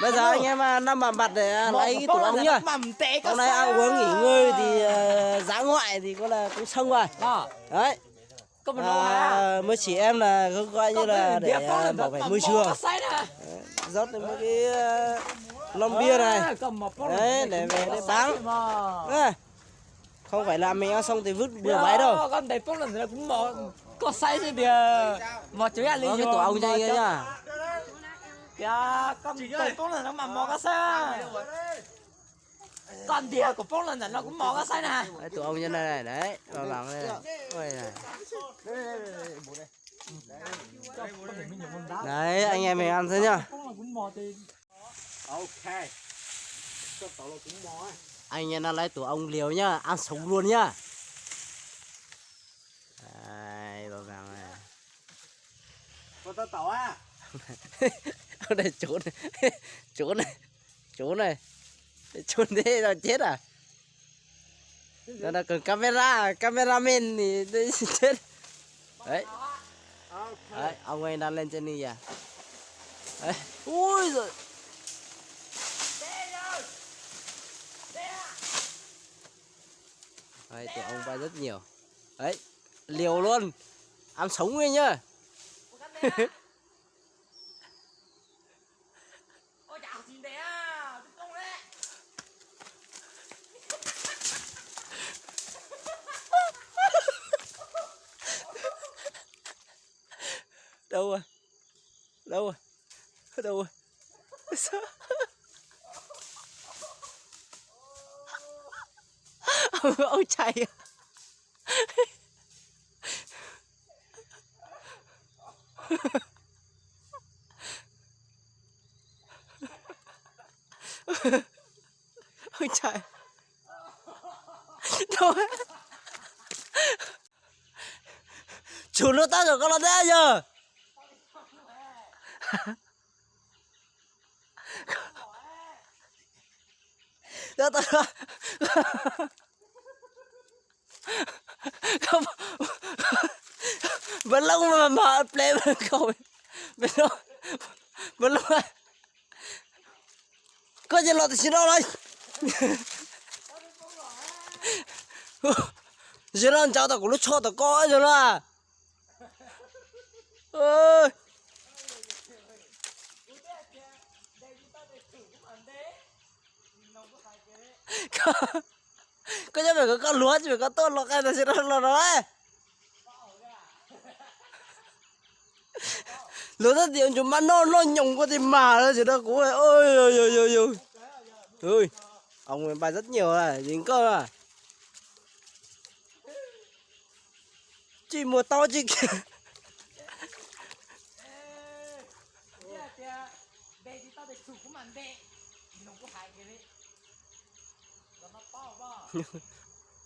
Bây giờ anh em nằm vào mặt để lấy cái tổ ong nhá. Hôm nay ăn uống nghỉ ngơi thì dã ngoại thì có là cũng xong rồi. Đấy. Mới chỉ em là cũng coi như là để bảo vệ môi trường. Rót lên một cái lon bia này. Đấy, để về để bán. Không phải là mình ăn xong thì vứt bừa bãi đâu. Con thấy phong lần cũng có say thì mà chú ăn có cái tổ ong cho anh ấy nhá. Dạ, con thấy phong lần nó mà có say. Con đĩa của phong lần nó cũng có say này. Đấy, tổ ong như này này, đấy, vào bằng đây này. Ôi này. Đấy, anh em mình ăn thế nhá. Anh em đang lấy tổ ong liều nhá, ăn sống luôn nhá. Đấy, vào vàng này. Con tao tỏ à? Ở đây trốn này, trốn này, trốn này, trốn thế là chết à? Nó là cần cameraman thì chết. Đấy. Đấy, ông ấy đang lên trên đi à? Đấy. Ui giời. Đấy, tụi ông bay rất nhiều. Đấy, liều luôn. Ăn sống nguyên nhá. Đâu rồi? Đâu rồi? Đâu rồi? Sao? Ông chạy à? Ông chạy đâu ấy? Chủ nó ta rồi con nó thế giờ. Đó ta không vẫn lúc mà plev không vẫn lúc có gì lo thì xin đâu đây giờ nó cháu tao cũng lúc cho tao có rồi là ơi có chứ phải có con lúa chứ phải có tốt lúa cái là sẽ nó đấy lúa rất nhiều chúng mà nó nhung có thì mà nó chỉ nó cũng ơi ơi ơi ơi ơi ơi ông bài rất nhiều này dính cơ à chỉ mùa to chứ kìa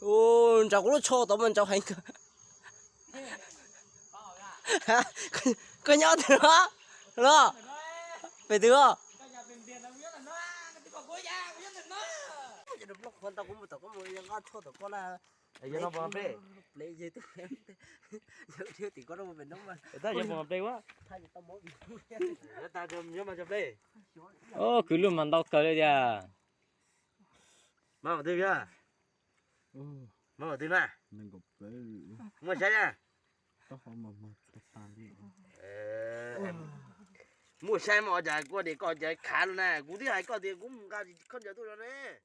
ô cháu cũng cho tao mình cháu hành cơ có nhau thì nó phải được tao cũng một tao có một con cho tao con là giờ nó vào đây. lấy gì tức em giờ chưa thì có đâu mà mình nóng mà Ta giờ vào đây quá. thay tao mỗi Ta giờ mà chụp đây. Ô, cứ luôn mà đau cờ đây à. Mà vào đây nha. Mà vào đây nè. Mua trái nha. Mua trái mà trái qua để coi trái khá luôn nè. Cú thứ hai coi thì cũng cao thì không giờ tôi đâu nè.